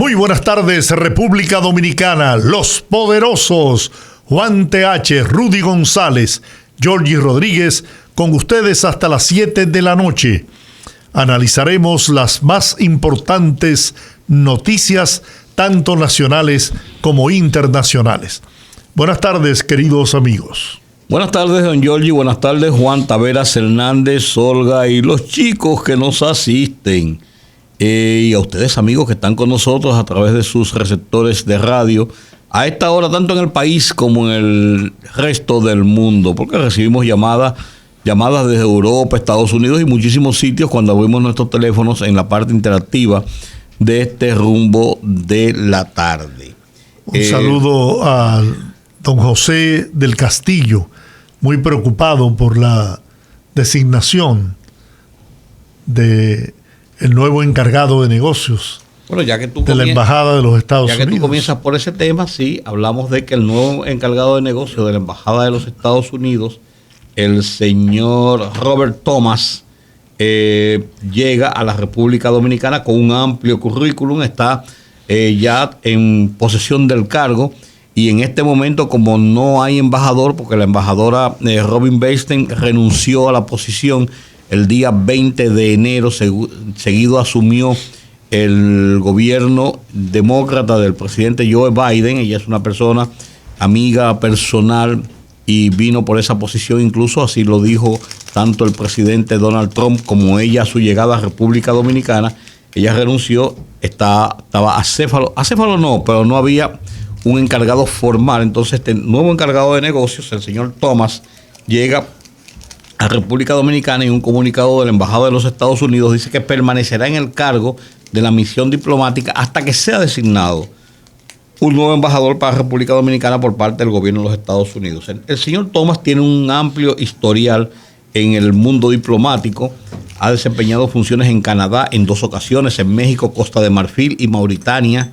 Muy buenas tardes, República Dominicana, los poderosos Juan TH, Rudy González, Georgie Rodríguez, con ustedes hasta las 7 de la noche. Analizaremos las más importantes noticias, tanto nacionales como internacionales. Buenas tardes, queridos amigos. Buenas tardes, don Georgie. Buenas tardes, Juan Taveras Hernández, Olga y los chicos que nos asisten. Y a ustedes, amigos, que están con nosotros a través de sus receptores de radio a esta hora, tanto en el país como en el resto del mundo, porque recibimos llamadas desde Europa, Estados Unidos y muchísimos sitios cuando abrimos nuestros teléfonos en la parte interactiva de este rumbo de la tarde. Un saludo a don José del Castillo, muy preocupado por la designación de el nuevo encargado de negocios, bueno, ya que tú de la Embajada de los Estados Unidos. Ya que tú comienzas por ese tema, sí, hablamos de que el nuevo encargado de negocios de la Embajada de los Estados Unidos, el señor Robert Thomas, llega a la República Dominicana con un amplio currículum, está ya en posesión del cargo, y en este momento, como no hay embajador, porque la embajadora Robin Beisten renunció a la posición el día 20 de enero, seguido asumió el gobierno demócrata del presidente Joe Biden. Ella es una persona amiga personal y vino por esa posición, incluso así lo dijo tanto el presidente Donald Trump como ella a su llegada a República Dominicana. Ella renunció, estaba acéfalo no, pero no había un encargado formal. Entonces este nuevo encargado de negocios, el señor Thomas, llega a República Dominicana y un comunicado de la Embajada de los Estados Unidos dice que permanecerá en el cargo de la misión diplomática hasta que sea designado un nuevo embajador para República Dominicana por parte del gobierno de los Estados Unidos. El señor Thomas tiene un amplio historial en el mundo diplomático, ha desempeñado funciones en Canadá en 2 ocasiones, en México, Costa de Marfil y Mauritania.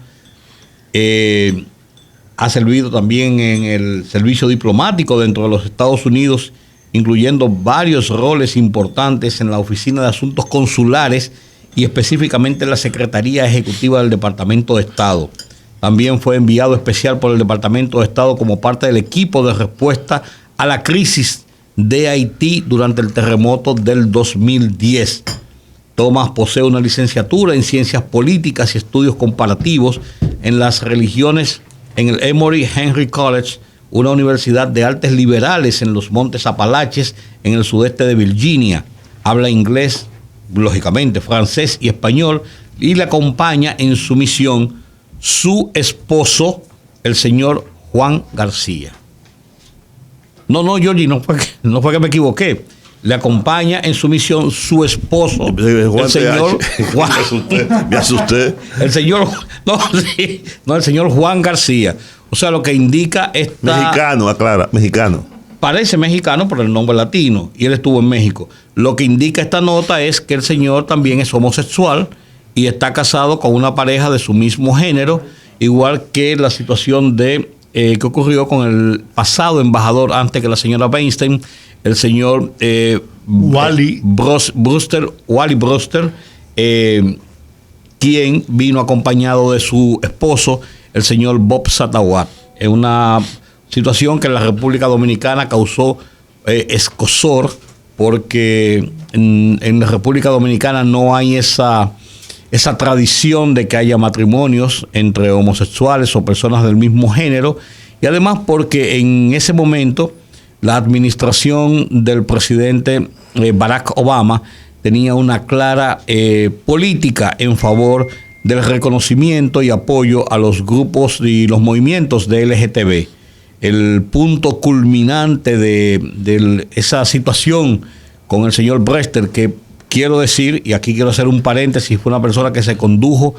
Ha servido también en el servicio diplomático dentro de los Estados Unidos, incluyendo varios roles importantes en la Oficina de Asuntos Consulares y específicamente en la Secretaría Ejecutiva del Departamento de Estado. También fue enviado especial por el Departamento de Estado como parte del equipo de respuesta a la crisis de Haití durante el terremoto del 2010. Thomas posee una licenciatura en Ciencias Políticas y Estudios Comparativos en las Religiones en el Emory Henry College, una universidad de artes liberales en los Montes Apalaches, en el sudeste de Virginia. Habla inglés, lógicamente, francés y español, y le acompaña en su misión su esposo, el señor Juan García. No, Georgie, no fue que me equivoqué. Le acompaña en su misión su esposo, el señor Juan. Me asusté. El señor Juan García. O sea, lo que indica Mexicano, aclara, mexicano. Parece mexicano por el nombre latino, y él estuvo en México. Lo que indica esta nota es que el señor también es homosexual y está casado con una pareja de su mismo género, igual que la situación de que ocurrió con el pasado embajador antes que la señora Weinstein, el señor Wally Brewster, quien vino acompañado de su esposo, el señor Bob Satawat. Es una situación que en la República Dominicana causó escozor, porque en la República Dominicana no hay esa tradición de que haya matrimonios entre homosexuales o personas del mismo género, y además porque en ese momento la administración del presidente Barack Obama tenía una clara política en favor del reconocimiento y apoyo a los grupos y los movimientos de LGTB. El punto culminante de esa situación con el señor Brewster, que quiero decir, y aquí quiero hacer un paréntesis, fue una persona que se condujo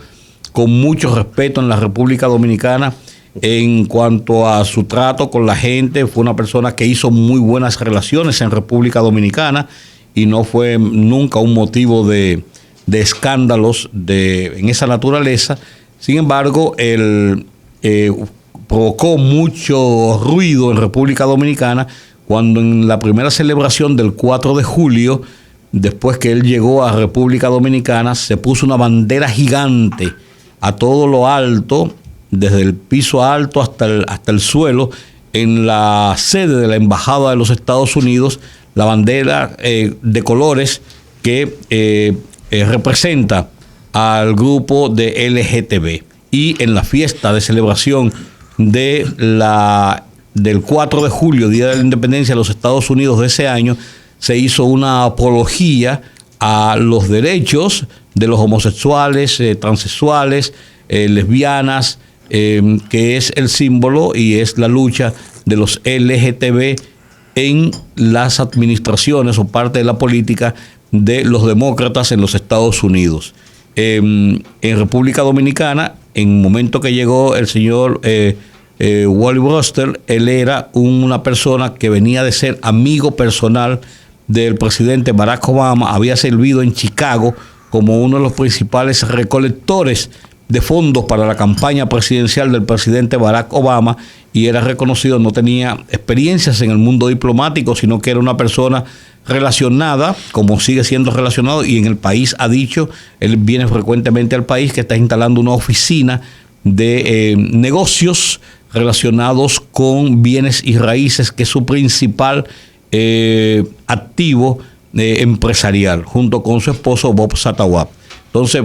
con mucho respeto en la República Dominicana en cuanto a su trato con la gente. Fue una persona que hizo muy buenas relaciones en República Dominicana y no fue nunca un motivo de escándalos en esa naturaleza. Sin embargo, él provocó mucho ruido en República Dominicana cuando en la primera celebración del 4 de julio, después que él llegó a República Dominicana, se puso una bandera gigante a todo lo alto, desde el piso alto hasta el suelo, en la sede de la Embajada de los Estados Unidos, la bandera de colores que representa al grupo de LGTB. Y en la fiesta de celebración del 4 de julio, Día de la Independencia de los Estados Unidos de ese año, se hizo una apología a los derechos de los homosexuales, transexuales, lesbianas, que es el símbolo y es la lucha de los LGTB en las administraciones o parte de la política de los demócratas en los Estados Unidos. En República Dominicana, en el momento que llegó el señor Wally Brewster, él era una persona que venía de ser amigo personal del presidente Barack Obama, había servido en Chicago como uno de los principales recolectores de fondos para la campaña presidencial del presidente Barack Obama, y era reconocido, no tenía experiencias en el mundo diplomático, sino que era una persona relacionada, como sigue siendo relacionado, y en el país ha dicho, él viene frecuentemente al país, que está instalando una oficina de negocios relacionados con bienes y raíces, que es su principal activo empresarial, junto con su esposo Bob Satawab. Entonces,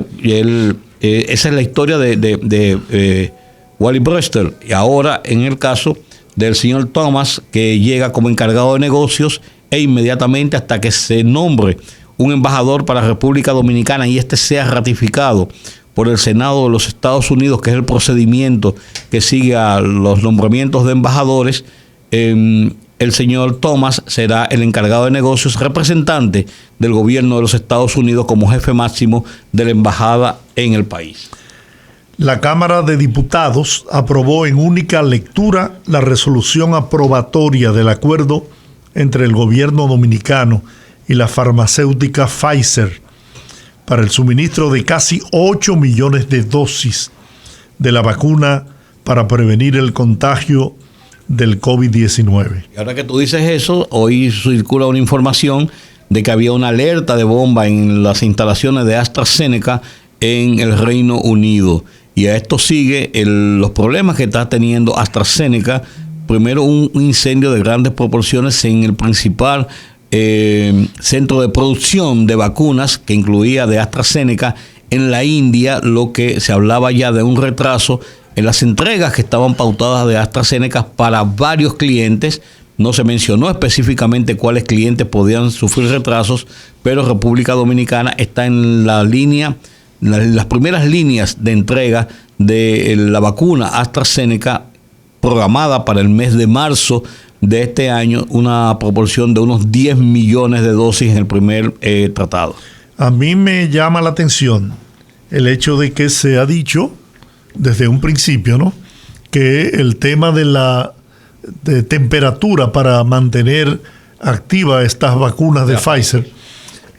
esa es la historia de Wally Brewster. Y ahora, en el caso del señor Thomas, que llega como encargado de negocios, e inmediatamente, hasta que se nombre un embajador para República Dominicana y este sea ratificado por el Senado de los Estados Unidos, que es el procedimiento que sigue a los nombramientos de embajadores, el señor Thomas será el encargado de negocios, representante del gobierno de los Estados Unidos como jefe máximo de la embajada en el país. La Cámara de Diputados aprobó en única lectura la resolución aprobatoria del acuerdo entre el gobierno dominicano y la farmacéutica Pfizer para el suministro de casi 8 millones de dosis de la vacuna para prevenir el contagio del COVID-19. Y ahora que tú dices eso, hoy circula una información de que había una alerta de bomba en las instalaciones de AstraZeneca en el Reino Unido. Y a esto sigue los problemas que está teniendo AstraZeneca. Primero, un incendio de grandes proporciones en el principal centro de producción de vacunas, que incluía de AstraZeneca en la India, lo que se hablaba ya de un retraso en las entregas que estaban pautadas de AstraZeneca para varios clientes. No se mencionó específicamente cuáles clientes podían sufrir retrasos, pero República Dominicana está en la línea, las primeras líneas de entrega de la vacuna AstraZeneca, programada para el mes de marzo de este año, una proporción de unos 10 millones de dosis en el primer tratado. A mí me llama la atención el hecho de que se ha dicho desde un principio, ¿no?, que el tema de la temperatura para mantener activa estas vacunas de Pfizer,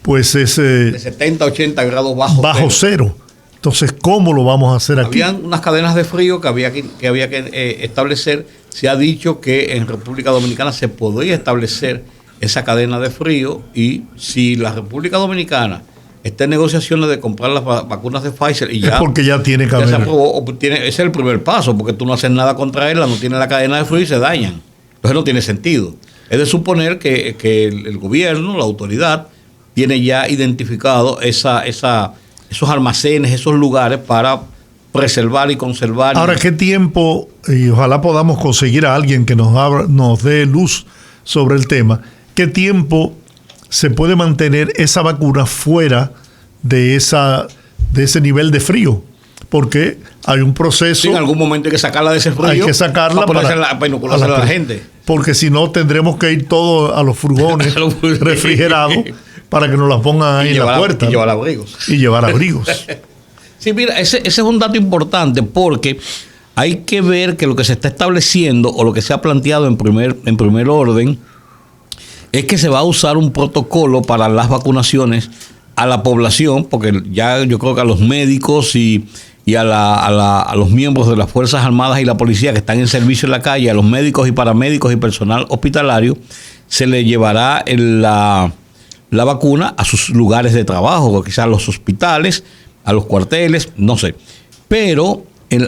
pues es de 70 a 80 grados bajo cero. Entonces, ¿cómo lo vamos a hacer aquí? Habían unas cadenas de frío que había que establecer. Se ha dicho que en República Dominicana se podría establecer esa cadena de frío, y si la República Dominicana está en negociaciones de comprar las vacunas de Pfizer y ya... Es porque ya tiene cadena. Ya se aprobó, ese es el primer paso, porque tú no haces nada contra ella, no tiene la cadena de frío y se dañan. Entonces no tiene sentido. Es de suponer que el gobierno, la autoridad, tiene ya identificado esos almacenes, esos lugares para preservar y conservar. Ahora, ¿qué tiempo? Y ojalá podamos conseguir a alguien que nos dé luz sobre el tema. ¿Qué tiempo se puede mantener esa vacuna fuera de ese nivel de frío? Porque hay un proceso. Sí, en algún momento hay que sacarla de ese frío. Hay que sacarla para inoculársela a la gente. Porque si no, tendremos que ir todos a los furgones refrigerados para que nos las pongan ahí en la puerta. Y llevar abrigos. Y llevar abrigos. Sí, mira, ese es un dato importante, porque hay que ver que lo que se está estableciendo o lo que se ha planteado en primer orden es que se va a usar un protocolo para las vacunaciones a la población, porque ya yo creo que a los médicos y a los miembros de las Fuerzas Armadas y la policía que están en servicio en la calle, a los médicos y paramédicos y personal hospitalario, se le llevará la vacuna a sus lugares de trabajo, quizás a los hospitales, a los cuarteles, no sé. pero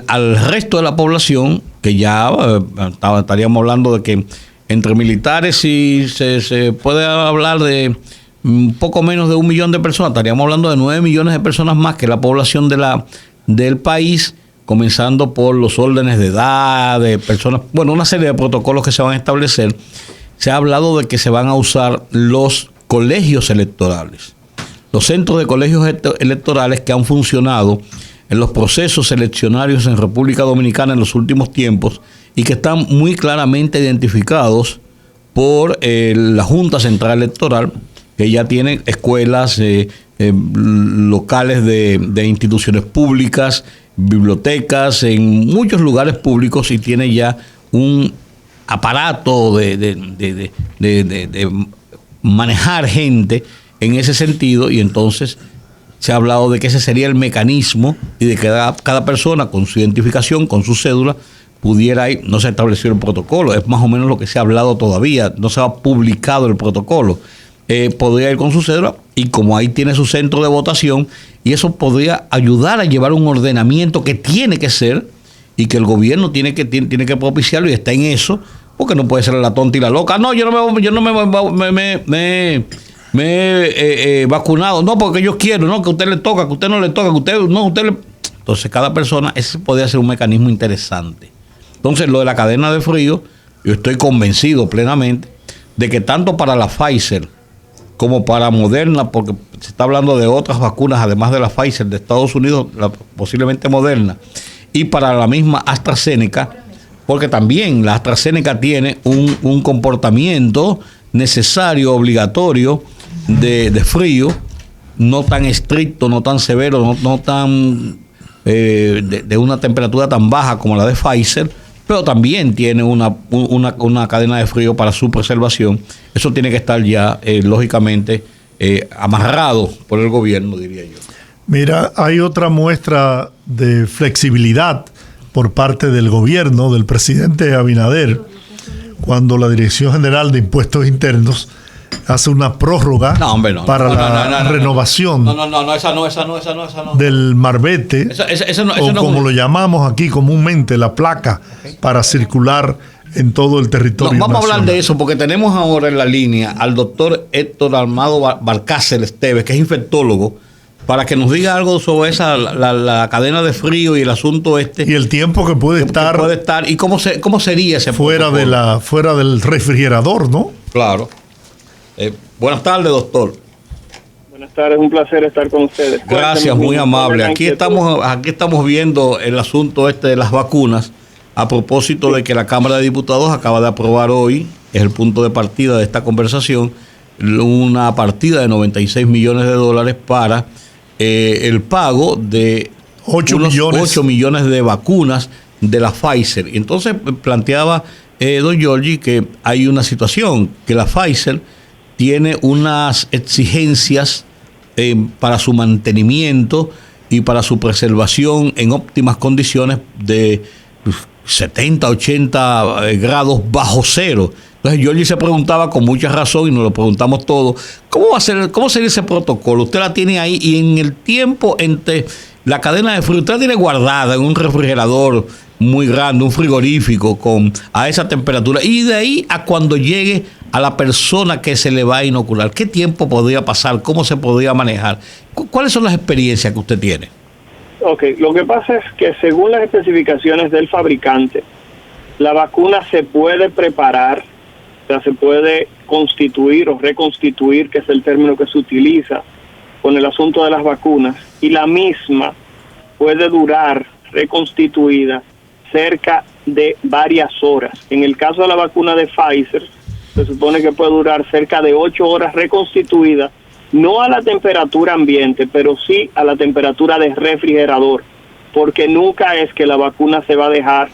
al resto de la población, que ya estaríamos hablando de que entre militares si se puede hablar de un poco menos de 1 millón de personas, estaríamos hablando de 9 millones de personas más que la población del país, comenzando por los órdenes de edad, de personas, bueno, una serie de protocolos que se van a establecer. Se ha hablado de que se van a usar los colegios electorales, los centros de colegios electorales que han funcionado en los procesos eleccionarios en República Dominicana en los últimos tiempos y que están muy claramente identificados por la Junta Central Electoral, que ya tiene escuelas, locales de instituciones públicas, bibliotecas, en muchos lugares públicos, y tiene ya un aparato de manejar gente en ese sentido, y entonces se ha hablado de que ese sería el mecanismo y de que cada persona con su identificación, con su cédula, pudiera ir. No se estableció el protocolo, es más o menos lo que se ha hablado todavía, no se ha publicado el protocolo. Podría ir con su cédula y como ahí tiene su centro de votación, y eso podría ayudar a llevar un ordenamiento que tiene que ser y que el gobierno tiene que propiciarlo, y está en eso, porque no puede ser la tonta y la loca. No, yo no me he vacunado, no, porque yo quiero, no, que a usted le toca, que a usted no le toca, que usted no, usted le... Entonces cada persona, ese podría ser un mecanismo interesante. Entonces lo de la cadena de frío, yo estoy convencido plenamente de que tanto para la Pfizer como para Moderna, porque se está hablando de otras vacunas además de la Pfizer de Estados Unidos, posiblemente Moderna, y para la misma AstraZeneca, porque también la AstraZeneca tiene un comportamiento necesario, obligatorio de frío, no tan estricto, no tan severo, no tan de una temperatura tan baja como la de Pfizer, pero también tiene una cadena de frío para su preservación. Eso tiene que estar ya, lógicamente, amarrado por el gobierno, diría yo. Mira, hay otra muestra de flexibilidad por parte del gobierno, del presidente Abinader, cuando la Dirección General de Impuestos Internos hace una prórroga para la renovación del marbete, o como lo llamamos aquí comúnmente, la placa, para circular en todo el territorio vamos nacional. a hablar de eso, porque tenemos ahora en la línea al doctor Héctor Armado Barcácer Esteves, que es infectólogo, para que nos diga algo sobre la cadena de frío y el asunto y el tiempo que puede estar y cómo sería ese fuera del refrigerador, ¿no? Claro. Buenas tardes, doctor. Buenas tardes, un placer estar con ustedes. Gracias, muy amable. Aquí estamos viendo el asunto de las vacunas, a propósito de que la Cámara de Diputados acaba de aprobar hoy, es el punto de partida de esta conversación, una partida de $96 millones para el pago de 8 millones de vacunas de la Pfizer. Y entonces planteaba don Giorgi que hay una situación, que la Pfizer tiene unas exigencias para su mantenimiento y para su preservación en óptimas condiciones de 70, 80 grados bajo cero. Entonces Giorgi se preguntaba con mucha razón, y nos lo preguntamos todos, ¿cómo sería ese protocolo? Usted la tiene ahí, y en el tiempo entre la cadena de frío, usted la tiene guardada en un refrigerador muy grande, un frigorífico a esa temperatura, y de ahí a cuando llegue a la persona que se le va a inocular, ¿qué tiempo podría pasar? ¿Cómo se podría manejar? ¿Cuáles son las experiencias que usted tiene? Ok, lo que pasa es que según las especificaciones del fabricante, la vacuna se puede preparar, o sea, se puede constituir o reconstituir, que es el término que se utiliza con el asunto de las vacunas, y la misma puede durar reconstituida cerca de varias horas. En el caso de la vacuna de Pfizer, se supone que puede durar cerca de 8 horas reconstituida, no a la temperatura ambiente, pero sí a la temperatura de refrigerador, porque nunca es que la vacuna se va a dejar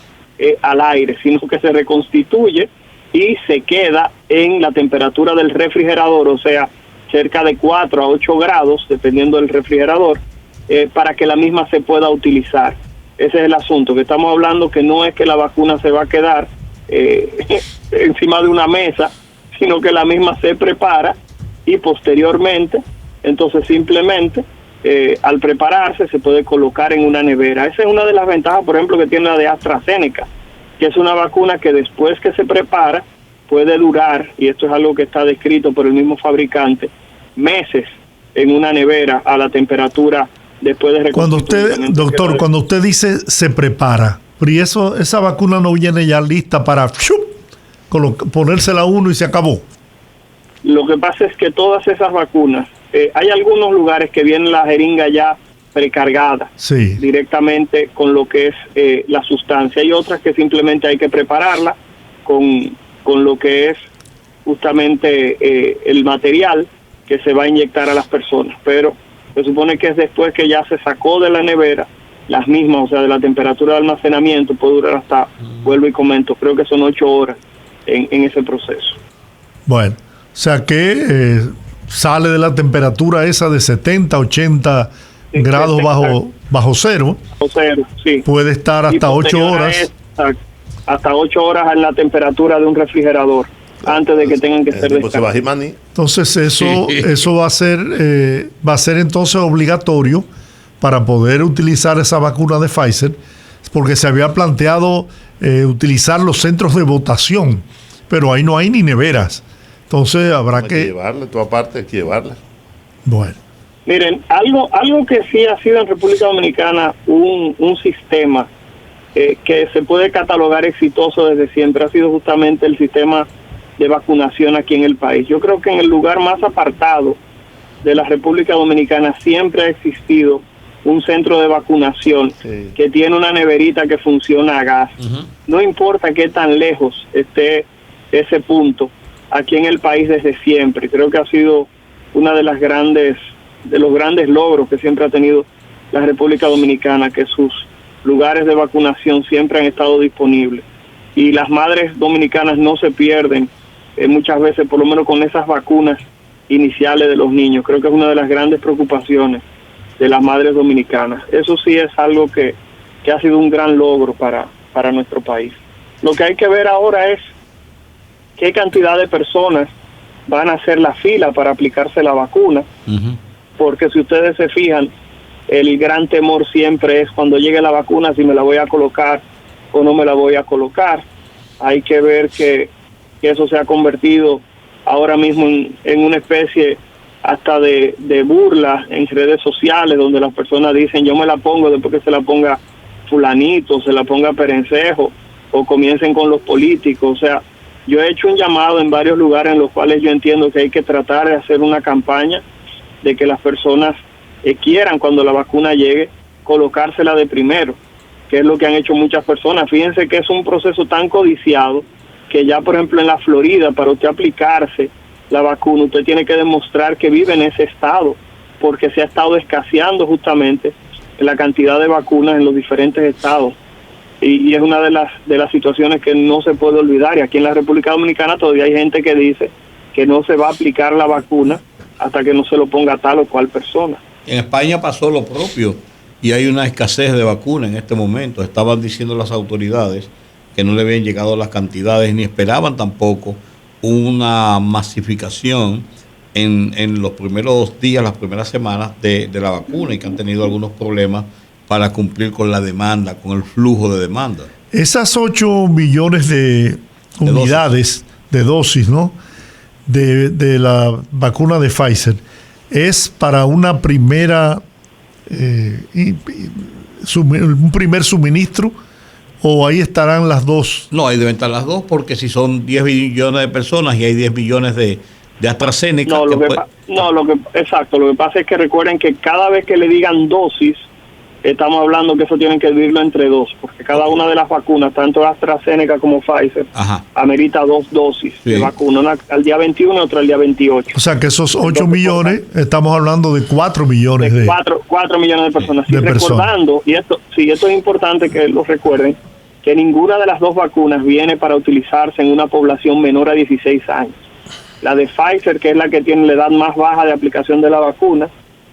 al aire, sino que se reconstituye y se queda en la temperatura del refrigerador, o sea, cerca de 4 a 8 grados, dependiendo del refrigerador, para que la misma se pueda utilizar. Ese es el asunto, que estamos hablando, que no es que la vacuna se va a quedar encima de una mesa, sino que la misma se prepara y posteriormente, entonces simplemente al prepararse se puede colocar en una nevera. Esa es una de las ventajas, por ejemplo, que tiene la de AstraZeneca, que es una vacuna que después que se prepara puede durar, y esto es algo que está descrito por el mismo fabricante, meses en una nevera a la temperatura después de cuando usted, doctor, cuando usted dice se prepara, pero ¿y esa vacuna no viene ya lista para ponérsela uno y se acabó? Lo que pasa es que todas esas vacunas, hay algunos lugares que vienen la jeringa ya precargada, sí, directamente con lo que es la sustancia. Hay otras que simplemente hay que prepararla con lo que es justamente el material que se va a inyectar a las personas, pero se supone que es después que ya se sacó de la nevera, las mismas, o sea, de la temperatura de almacenamiento, puede durar hasta, vuelvo y comento, creo que son 8 horas en ese proceso. Bueno, o sea que sale de la temperatura esa de 70, 80 grados bajo cero. Bajo cero, sí. Puede estar hasta 8 horas. Hasta 8 horas en la temperatura de un refrigerador, antes de que tengan que ser descargados. Entonces eso va a ser entonces obligatorio para poder utilizar esa vacuna de Pfizer, porque se había planteado utilizar los centros de votación, pero ahí no hay ni neveras. Entonces habrá que llevarla, tú aparte hay que llevarla. Bueno. Miren, algo que sí ha sido en República Dominicana un sistema que se puede catalogar exitoso desde siempre, ha sido justamente el sistema de vacunación aquí en el país. Yo creo que en el lugar más apartado de la República Dominicana siempre ha existido un centro de vacunación que tiene una neverita que funciona a gas. No importa qué tan lejos esté ese punto, aquí en el país desde siempre. Creo que ha sido una de los grandes logros que siempre ha tenido la República Dominicana, que sus lugares de vacunación siempre han estado disponibles. Y las madres dominicanas no se pierden muchas veces, por lo menos con esas vacunas iniciales de los niños. Creo que es una de las grandes preocupaciones de las madres dominicanas. Eso sí es algo que ha sido un gran logro para nuestro país. Lo que hay que ver ahora es qué cantidad de personas van a hacer la fila para aplicarse la vacuna, porque si ustedes se fijan, el gran temor siempre es cuando llegue la vacuna, si me la voy a colocar o no me la voy a colocar. Hay que ver que eso se ha convertido ahora mismo en una especie hasta de burla en redes sociales, donde las personas dicen yo me la pongo después que se la ponga fulanito, se la ponga Perencejo, o comiencen con los políticos. O sea, yo he hecho un llamado en varios lugares en los cuales yo entiendo que hay que tratar de hacer una campaña de que las personas quieran, cuando la vacuna llegue, colocársela de primero, que es lo que han hecho muchas personas. Fíjense que es un proceso tan codiciado que ya, por ejemplo, en la Florida, para usted aplicarse la vacuna, usted tiene que demostrar que vive en ese estado, porque se ha estado escaseando justamente la cantidad de vacunas en los diferentes estados. Y es una de las situaciones que no se puede olvidar. Y aquí en la República Dominicana todavía hay gente que dice que no se va a aplicar la vacuna hasta que no se lo ponga tal o cual persona. En España pasó lo propio y hay una escasez de vacunas en este momento. Estaban diciendo las autoridades que no le habían llegado las cantidades ni esperaban tampoco una masificación en los primeros días, las primeras semanas de la vacuna, y que han tenido algunos problemas para cumplir con la demanda, con el flujo de demanda. Esas 8 millones de unidades de dosis, ¿no?, de la vacuna de Pfizer, es para una primera un primer suministro, o ahí estarán las dos. No, ahí deben estar las dos, porque si son 10 millones de personas y hay 10 millones de AstraZeneca. Exacto, lo que pasa es que recuerden que cada vez que le digan dosis, estamos hablando que eso tienen que dividirlo entre dos, porque cada una de las vacunas, tanto AstraZeneca como Pfizer, amerita 2 dosis de vacuna, una al día 21 y otra al día 28. O sea que esos 8 millones, estamos hablando de 4 millones de 4 millones de personas. Y recordando, y esto es importante que lo recuerden, que ninguna de las dos vacunas viene para utilizarse en una población menor a 16 años. La de Pfizer, que es la que tiene la edad más baja de aplicación de la vacuna,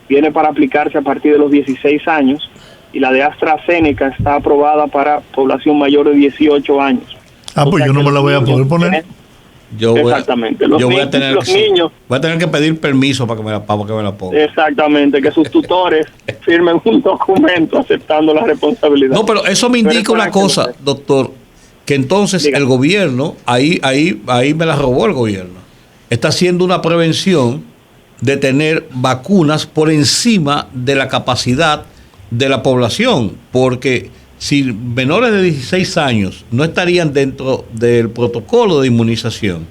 viene para aplicarse a partir de los 16 años, y la de AstraZeneca está aprobada para población mayor de 18 años. Pues yo no me la voy a poder poner. Exactamente. Los voy a tener que pedir permiso para que me la ponga. Exactamente, que sus tutores firmen un documento aceptando la responsabilidad. No, pero eso me indica una cosa, doctor, que entonces el gobierno, ahí me la robó el gobierno, está haciendo una prevención de tener vacunas por encima de la capacidad de la población, porque si menores de 16 años no estarían dentro del protocolo de inmunización,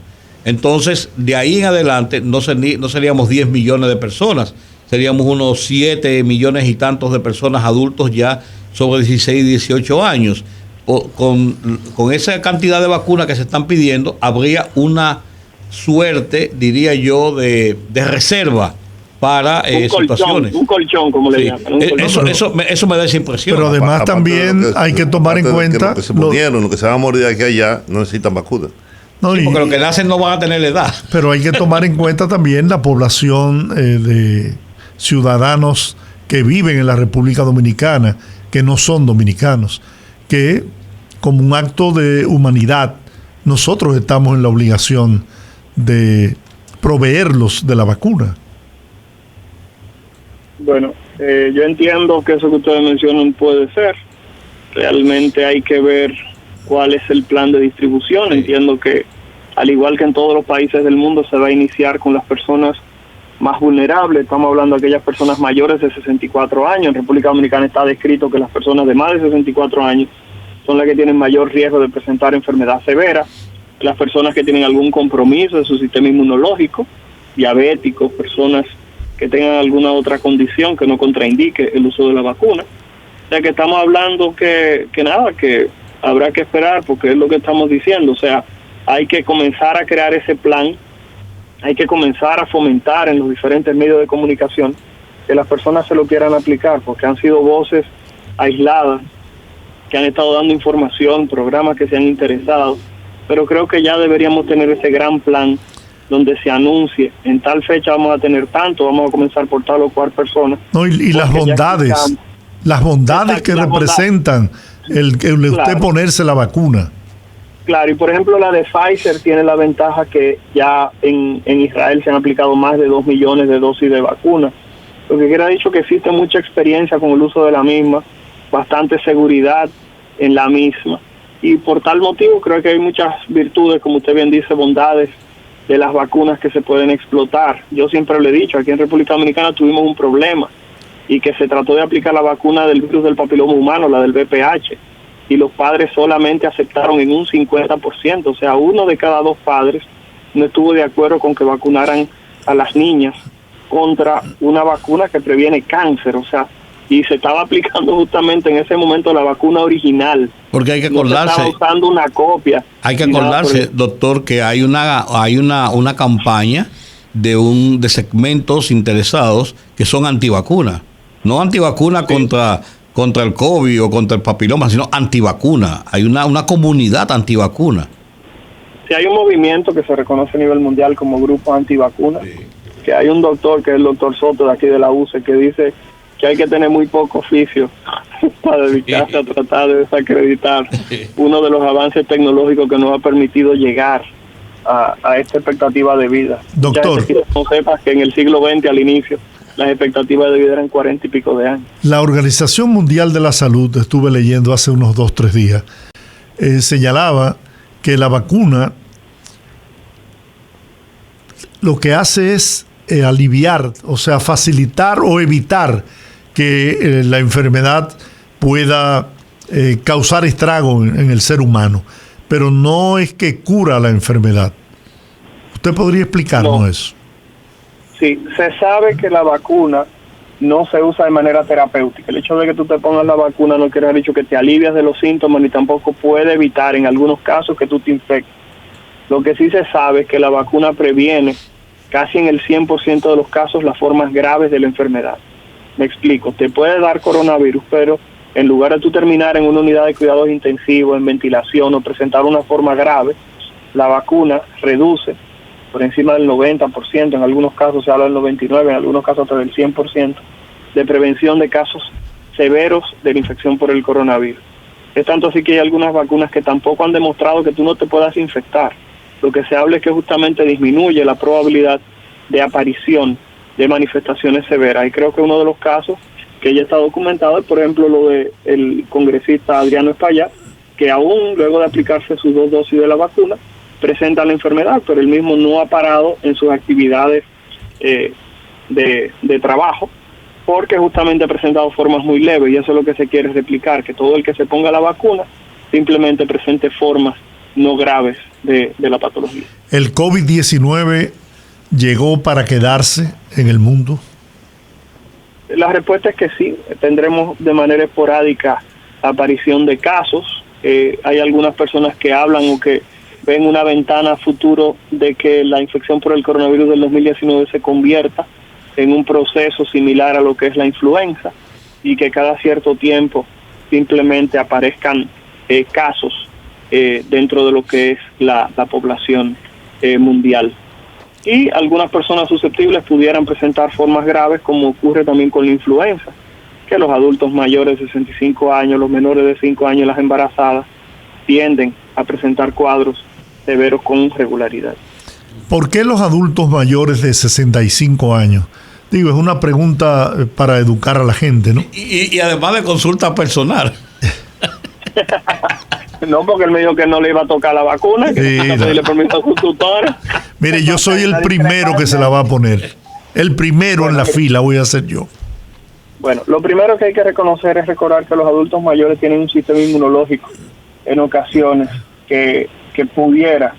entonces de ahí en adelante no seríamos 10 millones de personas, seríamos unos 7 millones y tantos de personas adultos ya sobre 16 y 18 años. Con esa cantidad de vacunas que se están pidiendo, habría una suerte, diría yo, de reserva para situaciones. Un colchón, como le llaman. Eso me da esa impresión. Pero además también hay que tomar en cuenta... Lo que se murieron, lo que se van a morir de aquí a allá, no necesitan vacunas. No, porque los que nacen no van a tener la edad. Pero hay que tomar en cuenta también la población de ciudadanos que viven en la República Dominicana, que no son dominicanos, que como un acto de humanidad, nosotros estamos en la obligación de proveerlos de la vacuna. Bueno, yo entiendo que eso que ustedes mencionan puede ser. Realmente hay que ver cuál es el plan de distribución. Entiendo que, al igual que en todos los países del mundo, se va a iniciar con las personas más vulnerables. Estamos hablando de aquellas personas mayores de 64 años. En República Dominicana está descrito que las personas de más de 64 años son las que tienen mayor riesgo de presentar enfermedad severa. Las personas que tienen algún compromiso de su sistema inmunológico, diabéticos, personas que tengan alguna otra condición que no contraindique el uso de la vacuna. O sea que estamos hablando que habrá que esperar, porque es lo que estamos diciendo. O sea, hay que comenzar a crear ese plan, hay que comenzar a fomentar en los diferentes medios de comunicación que las personas se lo quieran aplicar, porque han sido voces aisladas que han estado dando información, programas que se han interesado, pero creo que ya deberíamos tener ese gran plan donde se anuncie, en tal fecha vamos a tener tanto, vamos a comenzar por tal o cual persona. No, y las bondades que representan el usted ponerse la vacuna. Claro, y por ejemplo la de Pfizer tiene la ventaja que ya en Israel se han aplicado más de 2 millones de dosis de vacuna, lo que quiere dicho que existe mucha experiencia con el uso de la misma, bastante seguridad en la misma, y por tal motivo creo que hay muchas virtudes, como usted bien dice, bondades de las vacunas que se pueden explotar. Yo siempre le he dicho, aquí en República Dominicana tuvimos un problema y que se trató de aplicar la vacuna del virus del papiloma humano, la del VPH, y los padres solamente aceptaron en un 50%, o sea, 1 de cada 2 padres no estuvo de acuerdo con que vacunaran a las niñas contra una vacuna que previene cáncer, o sea, y se estaba aplicando justamente en ese momento la vacuna original. Porque hay que acordarse. No se estaba usando una copia. Hay que acordarse, doctor, que hay una campaña de segmentos interesados que son antivacunas. No antivacuna contra el COVID o contra el papiloma, sino antivacuna. Hay una comunidad antivacuna. Sí, hay un movimiento que se reconoce a nivel mundial como grupo antivacuna. Sí. Que hay un doctor, que es el doctor Soto de aquí de la UCE, que dice que hay que tener muy poco oficio para dedicarse a tratar de desacreditar uno de los avances tecnológicos que nos ha permitido llegar a esta expectativa de vida. Doctor, no sepas que en el siglo XX al inicio las expectativas de vida eran 40 y pico de años. La Organización Mundial de la Salud, estuve leyendo hace unos 2-3 días, señalaba que la vacuna lo que hace es aliviar, o sea, facilitar o evitar que la enfermedad pueda causar estrago en el ser humano, pero no es que cura la enfermedad. ¿Usted podría explicarnos eso? Sí, se sabe que la vacuna no se usa de manera terapéutica. El hecho de que tú te pongas la vacuna no quiere decir que te alivias de los síntomas, ni tampoco puede evitar en algunos casos que tú te infectes. Lo que sí se sabe es que la vacuna previene casi en el 100% de los casos las formas graves de la enfermedad. Me explico, te puede dar coronavirus, pero en lugar de tú terminar en una unidad de cuidados intensivos, en ventilación o presentar una forma grave, la vacuna reduce por encima del 90%, en algunos casos se habla del 99%, en algunos casos hasta del 100%, de prevención de casos severos de la infección por el coronavirus. Es tanto así que hay algunas vacunas que tampoco han demostrado que tú no te puedas infectar. lo que se habla es que justamente disminuye la probabilidad de aparición de manifestaciones severas. Y creo que uno de los casos que ya está documentado es, por ejemplo, lo de el congresista Adriano Espaillat, que aún luego de aplicarse sus 2 dosis de la vacuna, presenta la enfermedad, pero él mismo no ha parado en sus actividades de trabajo, porque justamente ha presentado formas muy leves, y eso es lo que se quiere replicar, que todo el que se ponga la vacuna simplemente presente formas no graves de la patología. ¿El COVID-19 llegó para quedarse en el mundo? La respuesta es que sí, tendremos de manera esporádica la aparición de casos. Hay algunas personas que hablan o que ven una ventana a futuro de que la infección por el coronavirus del 2019 se convierta en un proceso similar a lo que es la influenza, y que cada cierto tiempo simplemente aparezcan casos dentro de lo que es la población mundial. Y algunas personas susceptibles pudieran presentar formas graves, como ocurre también con la influenza, que los adultos mayores de 65 años, los menores de 5 años, las embarazadas, tienden a presentar cuadros severos con regularidad. ¿Por qué los adultos mayores de 65 años? Digo, es una pregunta para educar a la gente, ¿no? Y además de consulta personal. No, porque él me dijo que no le iba a tocar la vacuna, que Sí, no pedirle permiso a su tutor. Mire, yo soy el primero que se la va a poner. El primero en la fila voy a ser yo. Bueno, lo primero que hay que reconocer es recordar que los adultos mayores tienen un sistema inmunológico en ocasiones que pudiera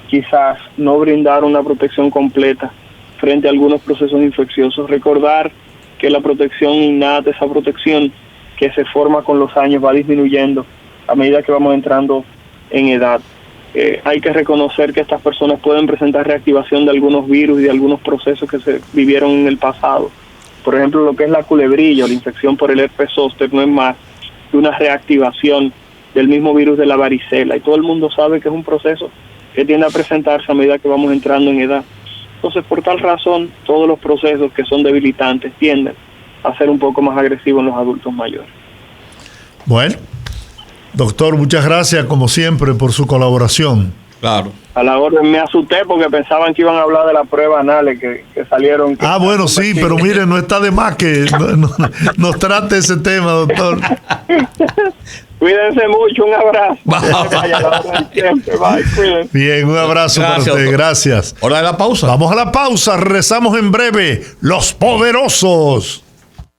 quizás no brindar una protección completa frente a algunos procesos infecciosos. Recordar que la protección innata, esa protección que se forma con los años, va disminuyendo a medida que vamos entrando en edad. Hay que reconocer que estas personas pueden presentar reactivación de algunos virus y de algunos procesos que se vivieron en el pasado. Por ejemplo, lo que es la culebrilla o la infección por el herpes zóster no es más que una reactivación del mismo virus de la varicela, y todo el mundo sabe que es un proceso que tiende a presentarse a medida que vamos entrando en edad. Entonces, por tal razón, todos los procesos que son debilitantes tienden a ser un poco más agresivos en los adultos mayores. Bueno, doctor, muchas gracias como siempre por su colaboración. Claro. A la orden, me asusté porque pensaban que iban a hablar de las pruebas anales que salieron. Bueno, sí, pero mire, no está de más que nos trate ese tema, doctor. Cuídense mucho, un abrazo. Bye. Bien, un abrazo para usted, doctor. Gracias. Hora de la pausa. Vamos a la pausa, regresamos en breve. Los Poderosos.